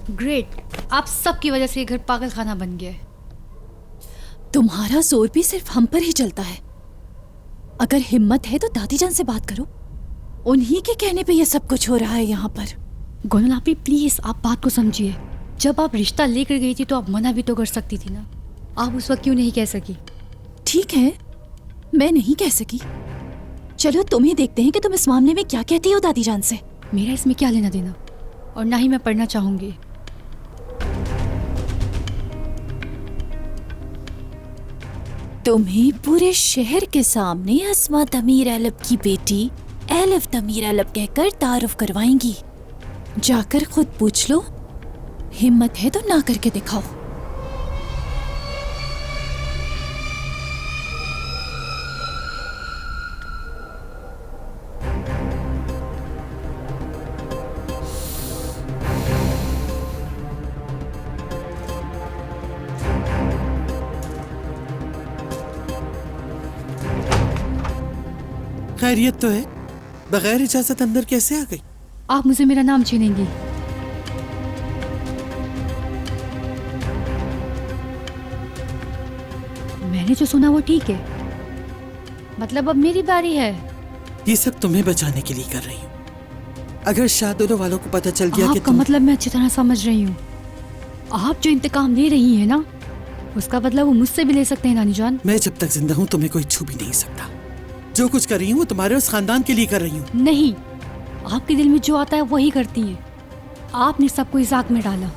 Great, आप सबकी वजह से ये घर पागल खाना बन गया है। तुम्हारा जोर भी सिर्फ हम पर ही चलता है। अगर हिम्मत है तो दादी जान से बात करो, उन्हीं के कहने पे ये सब कुछ हो रहा है यहाँ पर। गोनल आपी प्लीज, आप बात को समझिए। जब आप रिश्ता लेकर गई थी तो आप मना भी तो कर सकती थी ना। आप उस वक्त क्यों नहीं कह सकी? ठीक है, मैं नहीं कह सकी। चलो तुम ही देखते हैं कि तुम इस मामले में क्या कहती हो दादी जान से। मेरा इसमें क्या लेना देना, और ना ही मैं पढ़ना चाहूंगी। तुम्हें पूरे शहर के सामने अस्मा तमीर एलब की बेटी एलिफ तमीर एलब कहकर तारुफ करवाएंगी। जाकर खुद पूछ लो, हिम्मत है तो ना करके दिखाओ। खैरियत तो है? बगैर इजाजत अंदर कैसे आ गई? आप मुझे मेरा नाम छीनेंगी? मैंने जो सुना वो ठीक है, मतलब अब मेरी बारी है। ये सब तुम्हें बचाने के लिए कर रही हूँ। अगर शाहदोलो वालों को पता चल गया कि आपका मतलब मैं अच्छी तरह समझ रही हूँ। आप जो इंतकाम ले रही हैं ना, उसका बदला वो मुझसे भी ले सकते हैं नानी जान। मैं जब तक जिंदा हूँ तुम्हें कोई छू भी नहीं सकता। जो कुछ कर रही हूँ वो तुम्हारे उस खानदान के लिए कर रही हूँ। नहीं, आपके दिल में जो आता है वही करती हैं। आपने सबको इस आग में डाला।